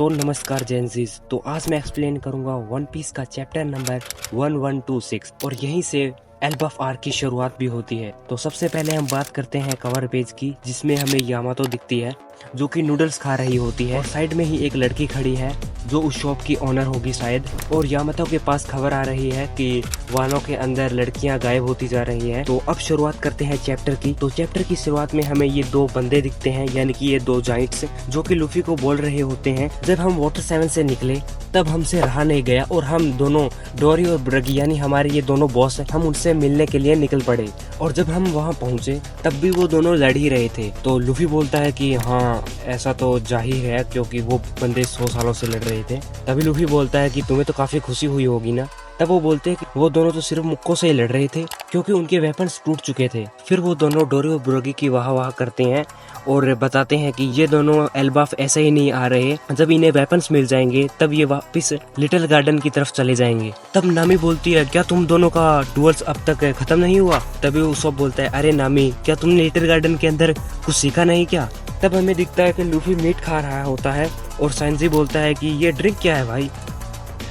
तो नमस्कार जेंजीज। तो आज मैं एक्सप्लेन करूंगा वन पीस का चैप्टर नंबर 1126 और यहीं से एल्बफ आर्क की शुरुआत भी होती है। तो सबसे पहले हम बात करते हैं कवर पेज की, जिसमें हमें यामातो दिखती है जो कि नूडल्स खा रही होती है। साइड में ही एक लड़की खड़ी है जो उस शॉप की ओनर होगी शायद, और यामातो के पास खबर आ रही है कि वानों के अंदर लड़कियां गायब होती जा रही हैं। तो अब शुरुआत करते हैं चैप्टर की। तो चैप्टर की शुरुआत में हमें ये दो बंदे दिखते हैं, यानी कि ये दो जाइंट्स जो कि लूफी को बोल रहे होते हैं, जब हम वाटर 7 से निकले तब हमसे रहा नहीं गया और हम दोनों डोरी और ब्रगी यानी हमारे ये दोनों बॉस हैं, हम उनसे मिलने के लिए निकल पड़े। और जब हम वहाँ पहुँचे तब भी वो दोनों लड़ ही रहे थे। तो लूफी बोलता है कि हाँ ऐसा तो जाहिर है क्योंकि वो बंदे 100 सालों से लड़ रहे थे। तभी लूफी बोलता है कि तुम्हें तो काफी खुशी हुई होगी ना। तब वो बोलते हैं कि वो दोनों तो सिर्फ मुक्कों से ही लड़ रहे थे क्योंकि उनके वेपन्स टूट चुके थे। फिर वो दोनों डोरी और ब्रोगी की वाह करते हैं और बताते हैं कि ये दोनों एल्बाफ ऐसे ही नहीं आ रहे, जब इन्हें वेपन्स मिल जाएंगे तब ये वापस लिटिल गार्डन की तरफ चले जाएंगे। तब नामी बोलती है क्या तुम दोनों का डुअल्स अब तक खत्म नहीं हुआ? तभी उसॉप बोलता है अरे नामी क्या तुमने लिटिल गार्डन के अंदर कुछ सीखा नहीं क्या? तब हमें दिखता है कि लूफी मीट खा रहा होता है और सांजी बोलता है कि ये ड्रिंक क्या है भाई?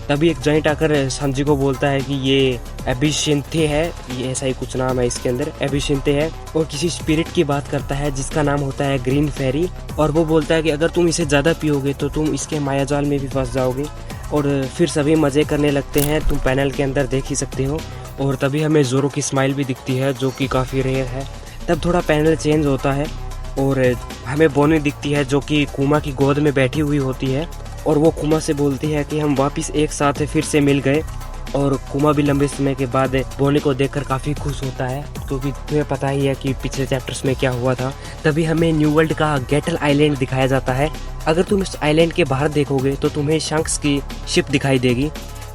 तभी एक जॉइंट आकर सांजी को बोलता है कि ये एबिशिंथे है, ये ऐसा ही कुछ नाम है इसके अंदर, एबिशिंथे है, और किसी स्पिरिट की बात करता है जिसका नाम होता है ग्रीन फेरी। और वो बोलता है कि अगर तुम इसे ज़्यादा पियोगे तो तुम इसके मायाजाल में भी फंस जाओगे। और फिर सभी मज़े करने लगते हैं, तुम पैनल के अंदर देख ही सकते हो। और तभी हमें जोरो की स्माइल भी दिखती है जो कि काफ़ी रेयर है। तब थोड़ा पैनल चेंज होता है और हमें बोनी दिखती है जो कि कुमा की गोद में बैठी हुई होती है, और वो कुमा से बोलती है कि हम वापस एक साथ फिर से मिल गए। और कुमा भी लंबे समय के बाद बोनी को देखकर काफ़ी खुश होता है, क्योंकि तुम्हें पता ही है कि पिछले चैप्टर्स में क्या हुआ था। तभी हमें न्यू वर्ल्ड का गेटल आइलैंड दिखाया जाता है। अगर तुम इस आइलैंड के बाहर देखोगे तो तुम्हें शंक्स की शिप दिखाई देगी।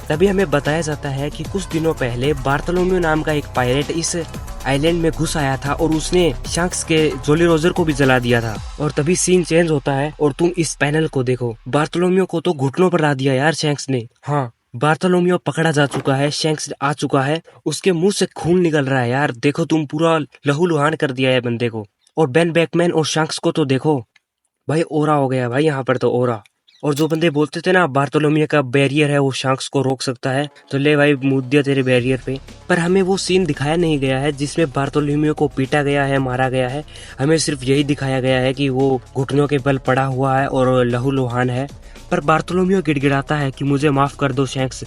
तभी हमें बताया जाता है कि कुछ दिनों पहले बार्थोलोम्यू नाम का एक पायरेट इस आइलैंड में घुस आया था और उसने शंक्स के जोली रोजर को भी जला दिया था। और तभी सीन चेंज होता है और तुम इस पैनल को देखो, बार्थोलोम्यू को तो घुटनों पर ला दिया यार शंक्स ने। हाँ, बार्थोलोम्यू पकड़ा जा चुका है, शंक्स आ चुका है, उसके मुंह से खून निकल रहा है यार। देखो तुम, पूरा लहूलुहान कर दिया है बंदे को। और बेन बेकमैन और शंक्स को तो देखो भाई, ओरा हो गया भाई यहाँ पर तो ओरा। और जो बंदे बोलते थे ना बार्थोलोम्यू का बैरियर है वो शंक्स को रोक सकता है, तो ले भाई मुद दिया तेरे बैरियर पे। पर हमें वो सीन दिखाया नहीं गया है जिसमें बार्थोलोम्यू को पीटा गया है, मारा गया है। हमें सिर्फ यही दिखाया गया है कि वो घुटनों के बल पड़ा हुआ है और लहूलुहान है। पर बार्थोलोम्यू गिड़गिड़ाता है कि मुझे माफ कर दो शंक्स।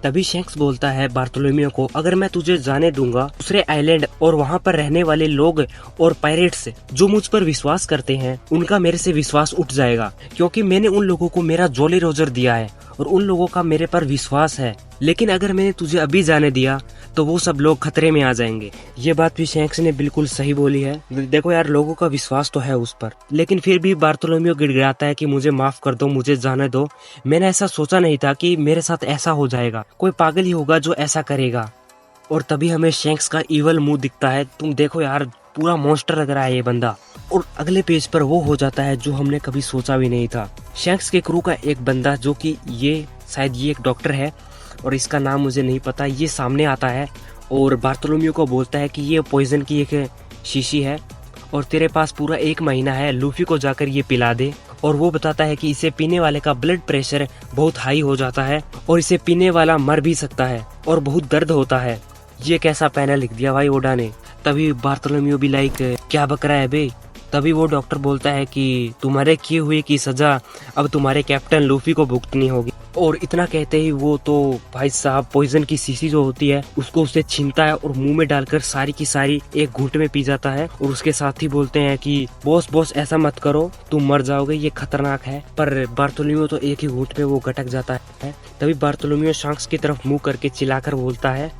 तभी शंक्स बोलता है बार्थोलोम्यू को, अगर मैं तुझे जाने दूंगा दूसरे आइलैंड और वहाँ पर रहने वाले लोग और पायरेट्स जो मुझ पर विश्वास करते हैं उनका मेरे से विश्वास उठ जाएगा, क्योंकि मैंने उन लोगों को मेरा जॉली रोजर दिया है और उन लोगों का मेरे पर विश्वास है। लेकिन अगर मैंने तुझे अभी जाने दिया तो वो सब लोग खतरे में आ जाएंगे। ये बात भी शंक्स ने बिल्कुल सही बोली है। देखो यार, लोगों का विश्वास तो है उस पर, लेकिन फिर भी बार्थोलोम्यू गिड़गिड़ाता है कि मुझे माफ कर दो, मुझे जाने दो। मैंने ऐसा सोचा नहीं था कि मेरे साथ ऐसा हो जाएगा, कोई पागल ही होगा जो ऐसा करेगा। और तभी हमें शंक्स का इवल मुंह दिखता है। तुम देखो यार, पूरा मॉन्स्टर लग रहा है ये बंदा। और अगले पेज पर वो हो जाता है जो हमने कभी सोचा भी नहीं था। शंक्स के क्रू का एक बंदा जो कि ये शायद ये एक डॉक्टर है और इसका नाम मुझे नहीं पता, ये सामने आता है और बार्थोलोम्यू को बोलता है कि ये पॉइजन की एक शीशी है और तेरे पास पूरा 1 महीना है, लूफी को जाकर ये पिला दे। और वो बताता है कि इसे पीने वाले का ब्लड प्रेशर बहुत हाई हो जाता है और इसे पीने वाला मर भी सकता है और बहुत दर्द होता है। ये कैसा पैनल लिख दिया भाई ओडा ने। तभी बार्थोलोम्यू भी लाइक क्या बक रहा है बे। तभी वो डॉक्टर बोलता है कि तुम्हारे किए हुए की सजा अब तुम्हारे कैप्टन लूफी को भुगतनी होगी। और इतना कहते ही वो तो भाई साहब पॉइजन की शीशी जो होती है उसको उससे छीनता है और मुंह में डालकर सारी की सारी एक घूंट में पी जाता है। और उसके साथ ही बोलते हैं कि बॉस ऐसा मत करो, तुम मर जाओगे, ये खतरनाक है। पर बार्थोलोम्यू तो एक ही घूंट में वो गटक जाता है। तभी बार्थोलोम्यू शंक्स की तरफ मुंह करके चिल्लाकर बोलता है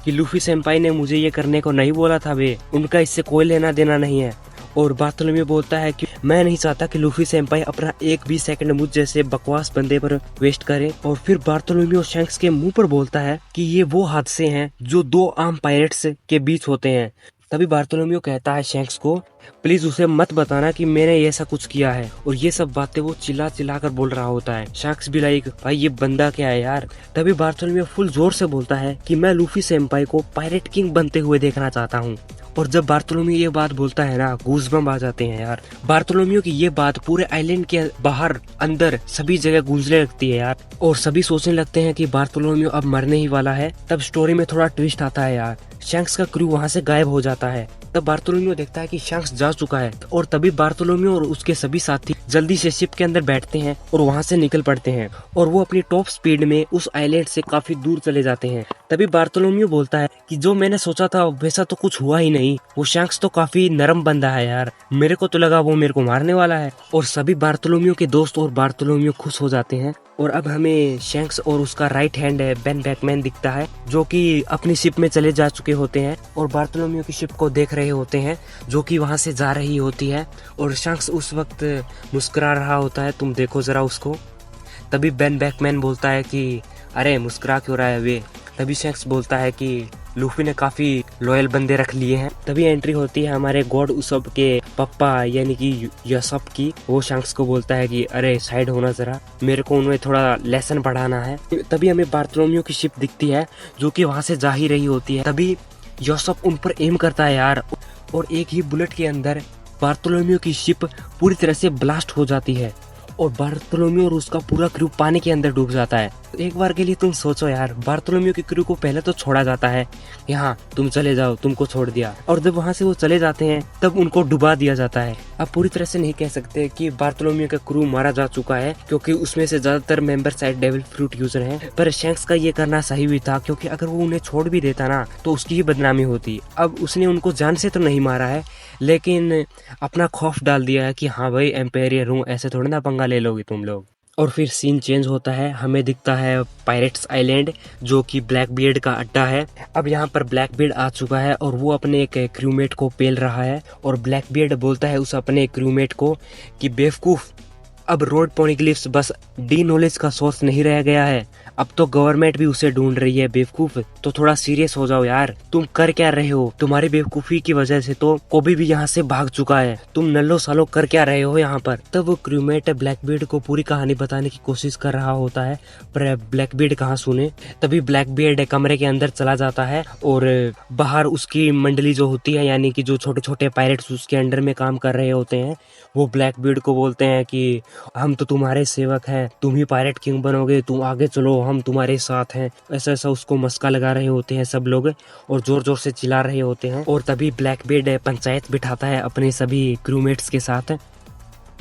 कि लूफी सेंपाई ने मुझे ये करने को नहीं बोला था बे, उनका इससे कोई लेना देना नहीं है। और बार्थोलोम्यू बोलता है कि मैं नहीं चाहता कि लूफी सेंपाई अपना एक भी सेकंड मुझ जैसे बकवास बंदे पर वेस्ट करे। और फिर बार्थोलोम्यू शंक्स के मुंह पर बोलता है कि ये वो हादसे हैं जो 2 आम पायरेट्स के बीच होते हैं। तभी बार्थोलोम्यू कहता है शंक्स को, प्लीज उसे मत बताना कि मैंने ऐसा कुछ किया है। और ये सब बातें वो चिल्ला चिल्ला कर बोल रहा होता है। शंक्स भी लाइक भाई ये बंदा क्या है यार। तभी बार्थोलोम्यू फुल जोर से बोलता है कि मैं लूफी सेंपाई को पायरेट किंग बनते हुए देखना चाहता हूँ। और जब बार्थोलोम्यू ये बात बोलता है ना, गूज़बम्प आ जाते हैं यार। बार्थोलोम्यू की ये बात पूरे आइलैंड के बाहर अंदर सभी जगह गूंजने लगती है यार, और सभी सोचने लगते हैं कि बार्थोलोम्यू अब मरने ही वाला है। तब स्टोरी में थोड़ा ट्विस्ट आता है यार, शैंक्स का क्रू वहाँ से गायब हो जाता है। तब बार्थोलोम्यू देखता है कि शैंक्स जा चुका है, और तभी बार्थोलोम्यू और उसके सभी साथी जल्दी से शिप के अंदर बैठते हैं और वहाँ से निकल पड़ते हैं, और वो अपनी टॉप स्पीड में उस आइलैंड से काफी दूर चले जाते हैं। तभी बार्थोलोम्यू बोलता है कि जो मैंने सोचा था वैसा तो कुछ हुआ ही नहीं, वो शैंक्स तो काफी नरम बंदा है यार, मेरे को तो लगा वो मेरे को मारने वाला है। और सभी बार्थोलोम्यू के दोस्त और बार्थोलोम्यू खुश हो जाते हैं। और अब हमें शैंक्स और उसका राइट हैंड बेन बैकमैन दिखता है, जो कि अपनी शिप में चले जा चुके होते हैं और बार्थोलोम्यू की शिप को देख रहे होते हैं, जो कि वहां से जा रही होती है। और शैंक्स उस वक्त मुस्कुरा रहा होता है, तुम देखो जरा उसको। तभी बेन बैकमैन बोलता है कि अरे मुस्कुरा क्यों रहा है वे। तभी शैंक्स बोलता है कि लूफी ने काफी लॉयल बंदे रख लिए हैं। तभी एंट्री होती है हमारे गॉड उसब के पप्पा यानी कि यसप की। वो शैंक्स को बोलता है कि अरे साइड होना जरा, मेरे को उन्हें थोड़ा लेसन पढ़ाना है। तभी हमें बार्थोलोम्यू की शिप दिखती है, जो कि वहां से जा ही रही होती है। तभी यसप उन पर एम करता है यार, और एक ही बुलेट के अंदर बार्थोलोम्यू की शिप पूरी तरह से ब्लास्ट हो जाती है, और बार्थोलोम्यू और उसका पूरा क्रू पानी के अंदर डूब जाता है। एक बार के लिए तुम सोचो यार, बार्थोलोम्यू के क्रू को पहले तो छोड़ा जाता है, यहाँ तुम चले जाओ, तुमको छोड़ दिया, और जब वहाँ से वो चले जाते हैं तब उनको डुबा दिया जाता है। अब पूरी तरह से नहीं कह सकते कि बार्थोलोम्यू का क्रू मारा जा चुका है, क्योंकि उसमें से ज्यादातर मेंबर शायद डेविल फ्रूट यूजर हैं। पर शैंक्स का ये करना सही भी था, क्योंकि अगर वो उन्हें छोड़ भी देता ना तो उसकी ही बदनामी होती। अब उसने उनको जान से तो नहीं मारा है, लेकिन अपना खौफ डाल दिया है कि हाँ भाई एम्पायर हूँ, ऐसे थोड़ी ना पंगा ले लोगे तुम लोग। और फिर सीन चेंज होता है, हमें दिखता है पायरेट्स आइलैंड, जो कि ब्लैक बियर्ड का अड्डा है। अब यहाँ पर ब्लैक बियर्ड आ चुका है और वो अपने एक क्रूमेट को पेल रहा है, और ब्लैक बियर्ड बोलता है उस अपने क्रूमेट को कि बेवकूफ, अब रोड पोनिग्लिफ्स बस डी नॉलेज का सोर्स नहीं रह गया है, अब तो गवर्नमेंट भी उसे ढूंढ रही है बेवकूफ, तो थोड़ा सीरियस हो जाओ यार, तुम कर क्या रहे हो, तुम्हारी बेवकूफी की वजह से तो कोबी भी यहाँ से भाग चुका है, तुम नल्लो सालो कर क्या रहे हो यहाँ पर। तब वो क्रूमेट ब्लैकबीर्ड को पूरी कहानी बताने की कोशिश कर रहा होता है, पर ब्लैकबीर्ड कहाँ सुने। तभी ब्लैकबीर्ड कमरे के अंदर चला जाता है, और बाहर उसकी मंडली जो होती है, यानी कि जो छोटे छोटे पायरेट्स उसके अंडर में काम कर रहे होते हैं, वो ब्लैकबीर्ड को बोलते हैं कि हम तो तुम्हारे सेवक हैं, तुम ही पायरेट किंग बनोगे, तुम आगे चलो, हम तुम्हारे साथ हैं। ऐसा ऐसा उसको मस्का लगा रहे होते हैं सब लोग, और जोर जोर से चिल्ला रहे होते हैं। और तभी ब्लैकबीर्ड पंचायत बिठाता है अपने सभी क्रूमेट्स के साथ,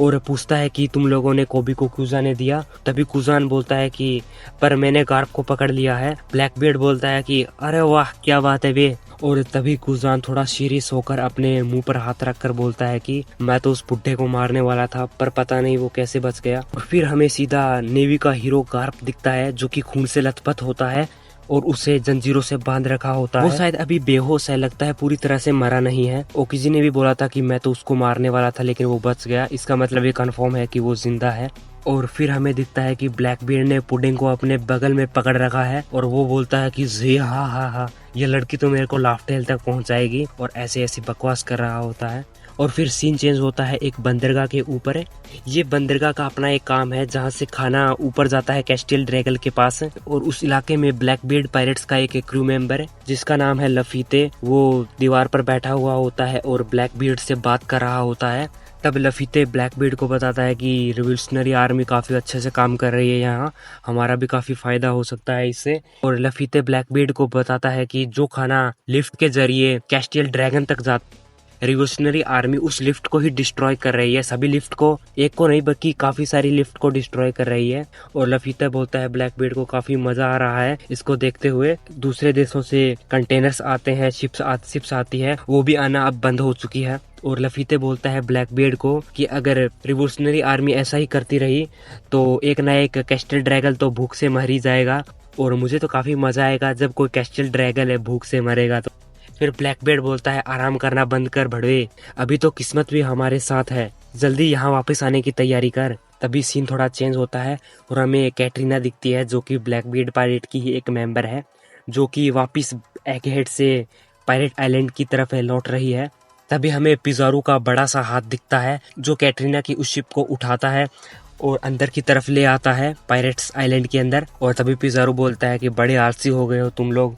और पूछता है कि तुम लोगों ने कोबी को क्यों जाने दिया। तभी कुजान बोलता है कि पर मैंने गार्प को पकड़ लिया है। ब्लैकबीर्ड बोलता है कि अरे वाह क्या बात है बे। और तभी कुजान थोड़ा सीरियस होकर अपने मुंह पर हाथ रखकर बोलता है कि मैं तो उस बुड्ढे को मारने वाला था, पर पता नहीं वो कैसे बच गया। और फिर हमें सीधा नेवी का हीरो गार्प दिखता है, जो कि खून से लथपथ होता है और उसे जंजीरों से बांध रखा होता है। वो शायद अभी बेहोश है, लगता है पूरी तरह से मरा नहीं है। ओकिजी ने भी बोला था कि मैं तो उसको मारने वाला था लेकिन वो बच गया, इसका मतलब ये कंफर्म है कि वो जिंदा है। और फिर हमें दिखता है कि ब्लैकबीर्ड ने पुडिंग को अपने बगल में पकड़ रखा है, और वो बोलता है कि जी हाँ हाँ हाँ, ये लड़की तो मेरे को लाफ्टेल तक पहुंचाएगी, और ऐसे ऐसी बकवास कर रहा होता है। और फिर सीन चेंज होता है एक बंदरगाह के ऊपर। ये बंदरगाह का अपना एक काम है, जहाँ से खाना ऊपर जाता है कैस्टिल ड्रैगन के पास, और उस इलाके में ब्लैकबीर्ड पायरेट्स का एक क्रू मेंबर है जिसका नाम है लफीते। वो दीवार पर बैठा हुआ होता है और ब्लैकबीर्ड से बात कर रहा होता है। तब लफीते ब्लैकबीर्ड को बताता है कि रिवोल्यूशनरी आर्मी काफी अच्छे से काम कर रही है यहाँ, हमारा भी काफी फायदा हो सकता है इससे। और लफीते ब्लैकबीर्ड को बताता है कि जो खाना लिफ्ट के जरिए कैस्टिल ड्रैगन तक जाता, रिवोल्यूशनरी आर्मी उस लिफ्ट को ही डिस्ट्रॉय कर रही है, सभी लिफ्ट को, एक को नहीं बल्कि काफी सारी लिफ्ट को डिस्ट्रॉय कर रही है। और लफीता बोलता है ब्लैकबीर्ड को काफी मजा आ रहा है इसको देखते हुए। दूसरे देशों से कंटेनर्स आते हैं, शिप्स आती है, वो भी आना अब बंद हो चुकी है। और लफीते बोलता है ब्लैकबीर्ड को कि अगर रिवोल्यूशनरी आर्मी ऐसा ही करती रही तो एक ना एक कैस्टल ड्रैगन तो भूख से मर ही जाएगा, और मुझे तो काफी मजा आएगा जब कोई कैस्टल ड्रैगन है भूख से मरेगा तो। फिर ब्लैकबीर्ड बोलता है आराम करना बंद कर भड़वे, अभी तो किस्मत भी हमारे साथ है, जल्दी यहाँ वापस आने की तैयारी कर। तभी सीन थोड़ा चेंज होता है और हमें कैटरीना दिखती है, जो कि ब्लैकबीर्ड पायरेट की ही एक मेंबर है, जो कि वापस एगहेड से पायरेट आइलैंड की तरफ लौट रही है। तभी हमें पिजारू का बड़ा सा हाथ दिखता है, जो कैटरीना की उस शिप को उठाता है और अंदर की तरफ ले आता है पायरेट्स आइलैंड के अंदर। और तभी पिजारू बोलता है कि बड़े आलसी हो गए हो तुम लोग,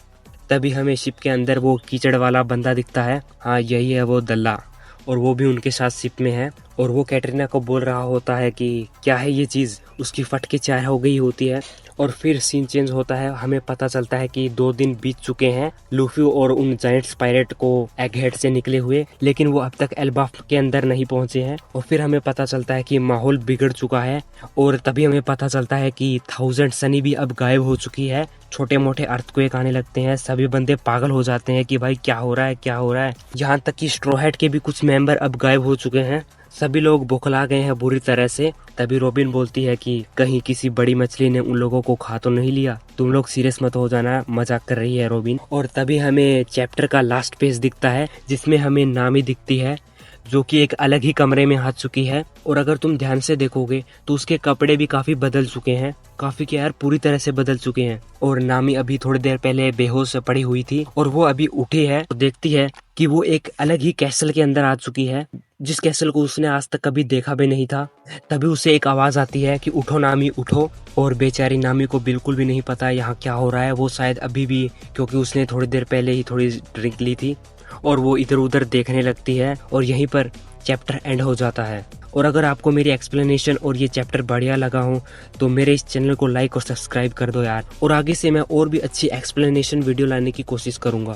तभी हमें शिप के अंदर वो कीचड़ वाला बंदा दिखता है। हाँ, यही है वो दल्ला, और वो भी उनके साथ शिप में है। और वो कैटरीना को बोल रहा होता है कि क्या है ये चीज़, उसकी फट के चाय हो गई होती है। और फिर सीन चेंज होता है, हमें पता चलता है कि 2 दिन बीत चुके हैं लूफी और उन जायंट्स पायरेट को एगहेड से निकले हुए, लेकिन वो अब तक एल्बाफ के अंदर नहीं पहुंचे हैं। और फिर हमें पता चलता है कि माहौल बिगड़ चुका है, और तभी हमें पता चलता है कि 1000 सनी भी अब गायब हो चुकी है। छोटे मोटे अर्थक्वेक आने लगते हैं, सभी बंदे पागल हो जाते हैं कि भाई क्या हो रहा है, क्या हो रहा है। यहाँ तक कि स्ट्रॉ हैट के भी कुछ मेंबर अब गायब हो चुके हैं, सभी लोग बौखला गए हैं बुरी तरह से। तभी रॉबिन बोलती है कि कहीं किसी बड़ी मछली ने उन लोगों को खा तो नहीं लिया, तुम लोग सीरियस मत हो जाना, मजाक कर रही है रॉबिन। और तभी हमें चैप्टर का लास्ट पेज दिखता है, जिसमें हमें नामी दिखती है, जो कि एक अलग ही कमरे में आ चुकी है। और अगर तुम ध्यान से देखोगे तो उसके कपड़े भी काफी बदल चुके हैं, काफी क्या यार, पूरी तरह से बदल चुके हैं। और नामी अभी थोड़ी देर पहले बेहोश पड़ी हुई थी, और वो अभी उठी है तो देखती है कि वो एक अलग ही कैसल के अंदर आ चुकी है, जिस कैसल को उसने आज तक कभी देखा भी नहीं था। तभी उसे एक आवाज आती है कि उठो नामी उठो। और बेचारी नामी को बिल्कुल भी नहीं पता यहाँ क्या हो रहा है। वो शायद अभी भी, क्योंकि उसने थोड़ी देर पहले ही थोड़ी ड्रिंक ली थी, और वो इधर उधर देखने लगती है। और यहीं पर चैप्टर एंड हो जाता है। और अगर आपको मेरी एक्सप्लेनेशन और ये चैप्टर बढ़िया लगा हो तो मेरे इस चैनल को लाइक और सब्सक्राइब कर दो यार, और आगे से मैं और भी अच्छी एक्सप्लेनेशन वीडियो लाने की कोशिश करूंगा।